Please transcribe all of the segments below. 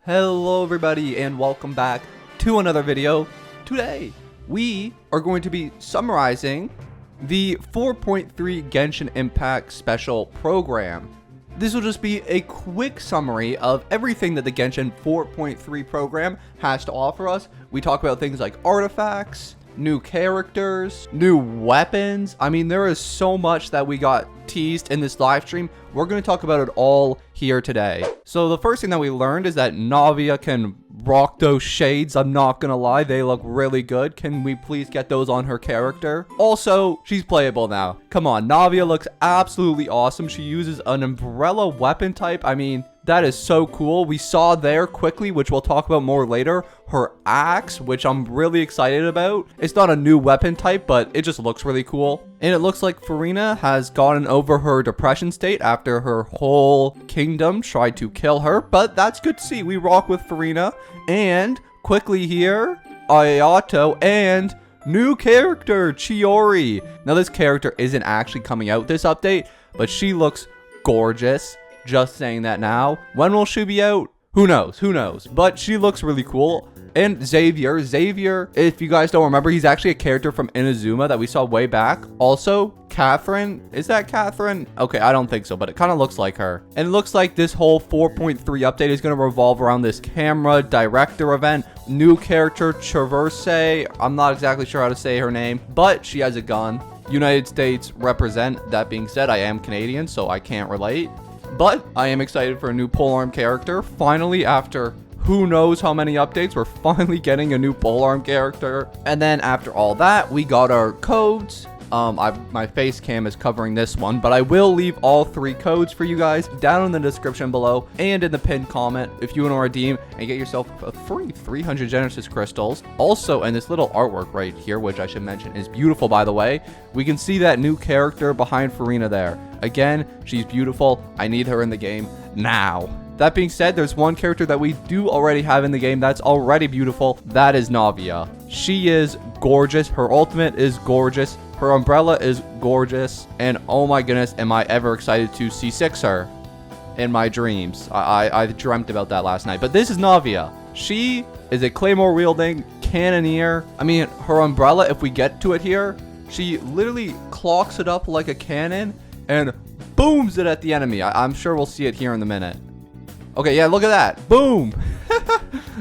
Hello everybody and welcome back to another video. Today we are going to be summarizing the 4.3 Genshin Impact Special Program. This will just be a quick summary of everything that the Genshin 4.3 program has to offer us. We talk about things like artifacts, new characters, new weapons. I mean, there is so much that we got teased in this live stream. We're going to talk about it all here today. So the first thing that we learned is that Navia can rock those shades. I'm not gonna lie, they look really good. Can we please get those on her character? Also, she's playable now. Come on, Navia looks absolutely awesome. She uses an umbrella weapon type. I mean, that is so cool. We saw there quickly, which we'll talk about more later, her axe, which I'm really excited about. It's not a new weapon type, but it just looks really cool. And it looks like Farina has gotten over her depression state after her whole kingdom tried to kill her. But that's good to see. We rock with Farina. And quickly here, Ayato and new character, Chiori. Now this character isn't actually coming out this update, but she looks gorgeous. Just saying that now. When will she be out? Who knows? Who knows? But she looks really cool. And Xavier, if you guys don't remember, he's actually a character from Inazuma that we saw way back. Also, Catherine. Is that Catherine? Okay, I don't think so, but it kind of looks like her. And it looks like this whole 4.3 update is going to revolve around this camera director event. New character, Chevreuse. I'm not exactly sure how to say her name, but she has a gun. United States represent. That being said, I am Canadian, so I can't relate. But I am excited for a new polearm character. Finally, after who knows how many updates, we're finally getting a new polearm character. And then after all that, we got our codes. My face cam is covering this one, but I will leave all 3 codes for you guys down in the description below and in the pinned comment if you want to redeem and get yourself a free 300 Genesis crystals. Also, in this little artwork right here, which I should mention is beautiful, by the way, we can see that new character behind Farina there. Again, she's beautiful. I need her in the game now. That being said, there's one character that we do already have in the game that's already beautiful. That is Navia. She is gorgeous. Her ultimate is gorgeous. Her umbrella is gorgeous. And oh my goodness, am I ever excited to C6 her in my dreams. I dreamt about that last night. But this is Navia. She is a claymore wielding cannoneer. I mean, her umbrella, if we get to it here, she literally clocks it up like a cannon and booms it at the enemy. I'm sure we'll see it here in a minute. Okay, yeah, look at that. Boom.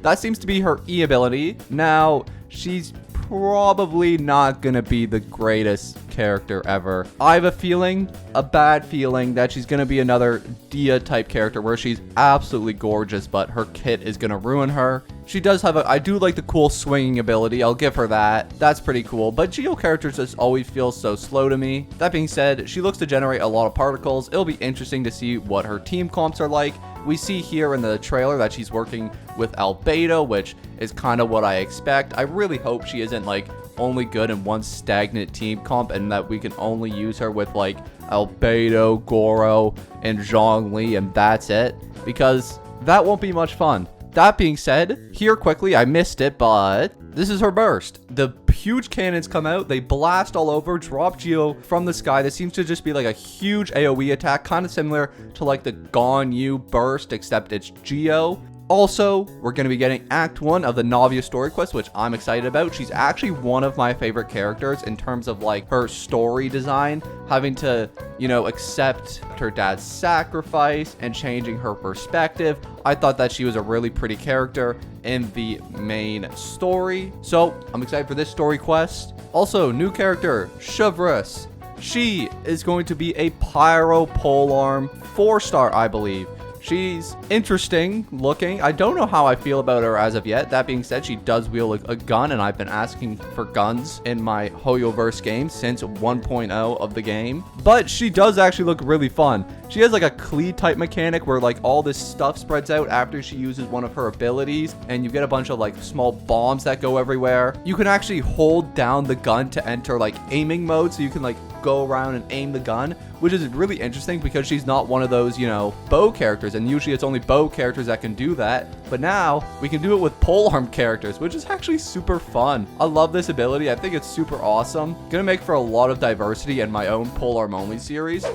That seems to be her E ability. Now, she's probably not gonna be the greatest character ever. I have a bad feeling that she's gonna be another Dia type character where she's absolutely gorgeous, but her kit is gonna ruin her. She does have I do like the cool swinging ability. I'll give her that. That's pretty cool. But Geo characters just always feel so slow to me. That being said, she looks to generate a lot of particles. It'll be interesting to see what her team comps are like. We see here in the trailer that she's working with Albedo, which is kind of what I expect. I really hope she isn't like only good in one stagnant team comp and that we can only use her with like Albedo, Goro, and Zhongli, and that's it, because that won't be much fun. That being said, here quickly, I missed it, but this is her burst. The huge cannons come out, they blast all over, drop Geo from the sky. This seems to just be like a huge AoE attack, kind of similar to like the Gone You burst, except it's Geo. Also, we're going to be getting Act 1 of the Navia story quest, which I'm excited about. She's actually one of my favorite characters in terms of like her story design, having to, you know, accept her dad's sacrifice and changing her perspective. I thought that she was a really pretty character in the main story. So I'm excited for this story quest. Also, new character, Chevreuse. She is going to be a pyro polearm 4-star, I believe. She's interesting looking. I don't know how I feel about her as of yet. That being said, she does wield a gun, and I've been asking for guns in my Hoyoverse game since 1.0 of the game. But she does actually look really fun. She has like a Klee type mechanic where like all this stuff spreads out after she uses one of her abilities, and you get a bunch of like small bombs that go everywhere. You can actually hold down the gun to enter like aiming mode, so you can like go around and aim the gun, which is really interesting because she's not one of those, you know, bow characters, and usually it's only bow characters that can do that. But now we can do it with polearm characters, which is actually super fun. I love this ability. I think it's super awesome. Gonna make for a lot of diversity in my own polearm only series.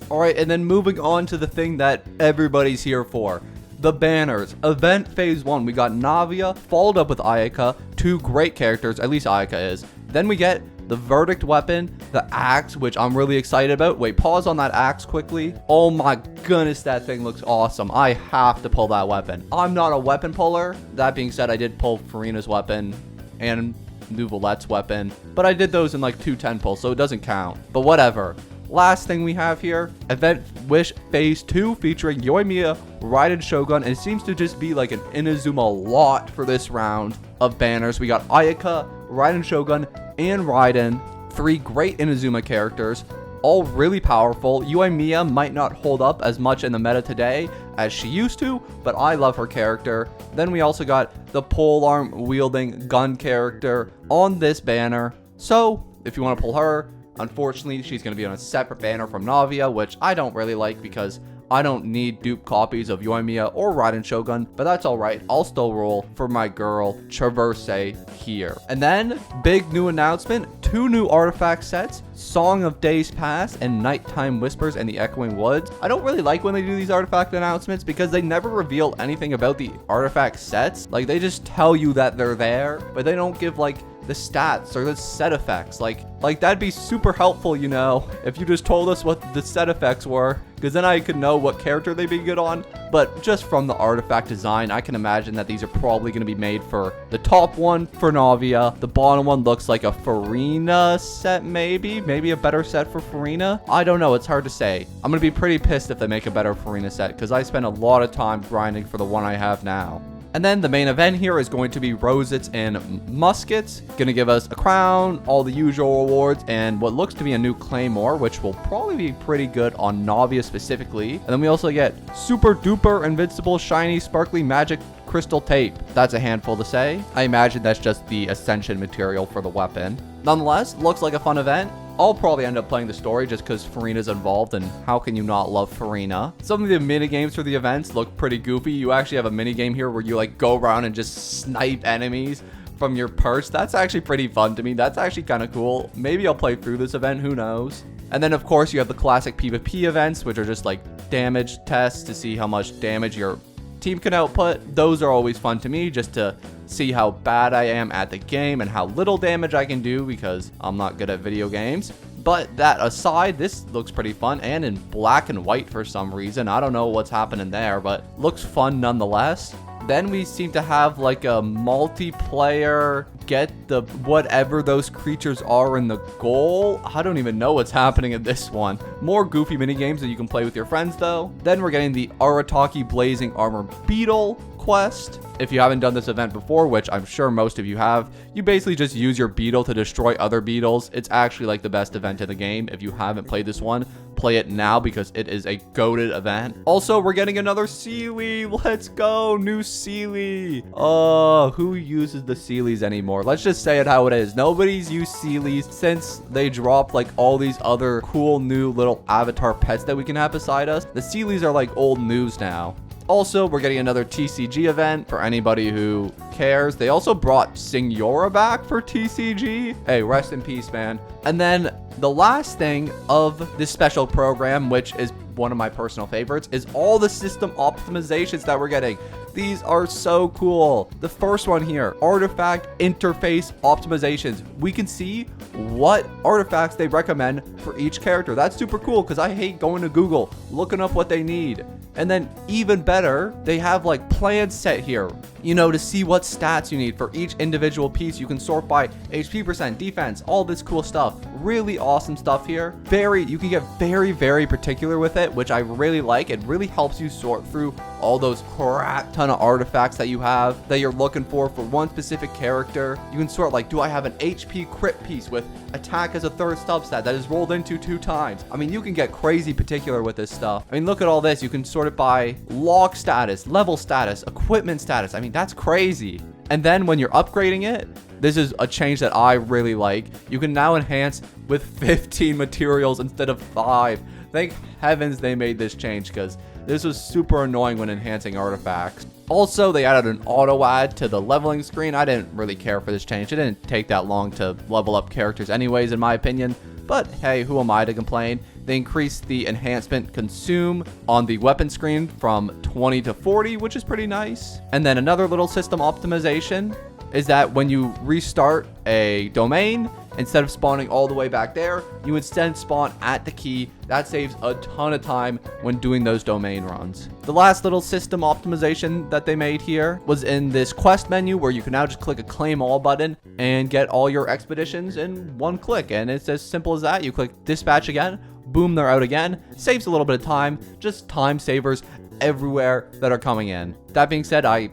All right, and then moving on to the thing that everybody's here for, The banners. Event phase 1, we got Navia, followed up with Ayaka, 2 great characters, at least Ayaka is. Then we get the verdict weapon, the axe, which I'm really excited about. Wait, pause on that axe quickly. Oh my goodness, that thing looks awesome. I have to pull that weapon. I'm not a weapon puller. That being said, I did pull Farina's weapon and Nouvelette's weapon, but I did those in like 210 pulls, so it doesn't count. But whatever. Last thing we have here, Event Wish Phase 2 featuring Yoimiya, Raiden Shogun, and it seems to just be like an Inazuma lot for this round of banners. We got Ayaka, Raiden Shogun, and Raiden, 3 great Inazuma characters, all really powerful. Yoimiya might not hold up as much in the meta today as she used to, but I love her character. Then we also got the polearm wielding gun character on this banner. So if you want to pull her, unfortunately, she's going to be on a separate banner from Navia, which I don't really like because I don't need dupe copies of Yoimiya or Raiden Shogun, but that's alright. I'll still roll for my girl, Chevreuse, here. And then, big new announcement, 2 new artifact sets, Song of Days Past and Nighttime Whispers and the Echoing Woods. I don't really like when they do these artifact announcements because they never reveal anything about the artifact sets. Like, they just tell you that they're there, but they don't give, like, the stats or the set effects. Like that'd be super helpful, you know, if you just told us what the set effects were, because then I could know what character they'd be good on. But just from the artifact design, I can imagine that these are probably going to be made for the top one for Navia. The bottom one looks like a Farina set, maybe a better set for Farina. I don't know, it's hard to say. I'm going to be pretty pissed if they make a better Farina set, because I spent a lot of time grinding for the one I have now. And then the main event here is going to be Rosets and Muskets. Gonna give us a crown, all the usual rewards, and what looks to be a new Claymore, which will probably be pretty good on Navia specifically. And then we also get super duper invincible shiny sparkly magic crystal tape. That's a handful to say. I imagine that's just the ascension material for the weapon. Nonetheless, looks like a fun event. I'll probably end up playing the story just because Farina's involved, and how can you not love Farina? Some of the mini games for the events look pretty goofy. You actually have a mini game here where you like go around and just snipe enemies from your perch. That's actually pretty fun to me. That's actually kind of cool. Maybe I'll play through this event, who knows? And then of course you have the classic PvP events, which are just like damage tests to see how much damage your team can output. Those are always fun to me, just to see how bad I am at the game and how little damage I can do because I'm not good at video games. But that aside, this looks pretty fun and in black and white for some reason. I don't know what's happening there, but looks fun nonetheless. Then we seem to have like a multiplayer get the whatever those creatures are in the goal. I don't even know what's happening in this one. More goofy mini games that you can play with your friends though. Then we're getting the Arataki Blazing Armor Beetle quest. If you haven't done this event before, which I'm sure most of you have, you basically just use your beetle to destroy other beetles. It's actually like the best event in the game. If you haven't played this one, play it now because it is a goated event. Also, we're getting another Sealy. Let's go, new Sealy. Oh, who uses the Sealies anymore? Let's just say it how it is. Nobody's used Sealies since they dropped like all these other cool new little avatar pets that we can have beside us. The Sealies are like old news now. Also, we're getting another TCG event for anybody who cares. They also brought Signora back for TCG. Hey, rest in peace, man. And then the last thing of this special program, which is one of my personal favorites, is all the system optimizations that we're getting. These are so cool. The first one here, artifact interface optimizations. We can see what artifacts they recommend for each character. That's super cool because I hate going to Google, looking up what they need. And then even better, they have like plans set here, you know, to see what stats you need for each individual piece. You can sort by HP percent, defense, all this cool stuff. Really awesome stuff here. You can get very, very particular with it, which I really like. It really helps you sort through all those crap ton of artifacts that you have that you're looking for one specific character. You can sort like, do I have an HP crit piece with attack as a third substat that is rolled into 2 times? I mean, you can get crazy particular with this stuff. I mean, look at all this. You can sort it by log status, level status, equipment status. I mean, that's crazy. And then when you're upgrading it, this is a change that I really like. You can now enhance with 15 materials instead of 5. Thank heavens they made this change because this was super annoying when enhancing artifacts. Also, they added an auto add to the leveling screen. I didn't really care for this change. It didn't take that long to level up characters anyways, in my opinion. But hey, who am I to complain? They increased the enhancement consume on the weapon screen from 20 to 40, which is pretty nice. And then another little system optimization is that when you restart a domain, instead of spawning all the way back there, you instead spawn at the key. That saves a ton of time when doing those domain runs. The last little system optimization that they made here was in this quest menu, where you can now just click a claim all button and get all your expeditions in one click. And it's as simple as that. You click dispatch again, boom, they're out again. Saves a little bit of time, just time savers everywhere that are coming in. That being said, I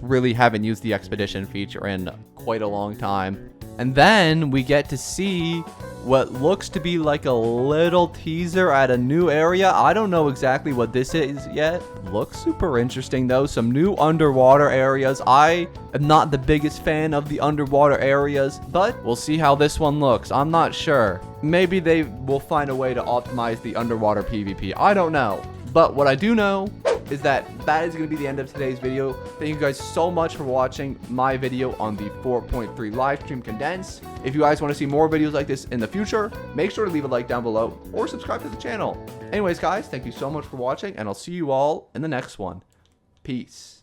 really haven't used the expedition feature in quite a long time. And then we get to see what looks to be like a little teaser at a new area. I don't know exactly what this is yet. Looks super interesting though. Some new underwater areas. I am not the biggest fan of the underwater areas, but we'll see how this one looks. I'm not sure. Maybe they will find a way to optimize the underwater PvP. I don't know. But what I do know is that is going to be the end of today's video. Thank you guys so much for watching my video on the 4.3 live stream condensed. If you guys want to see more videos like this in the future, make sure to leave a like down below or subscribe to the channel. Anyways, guys, thank you so much for watching, and I'll see you all in the next one. Peace.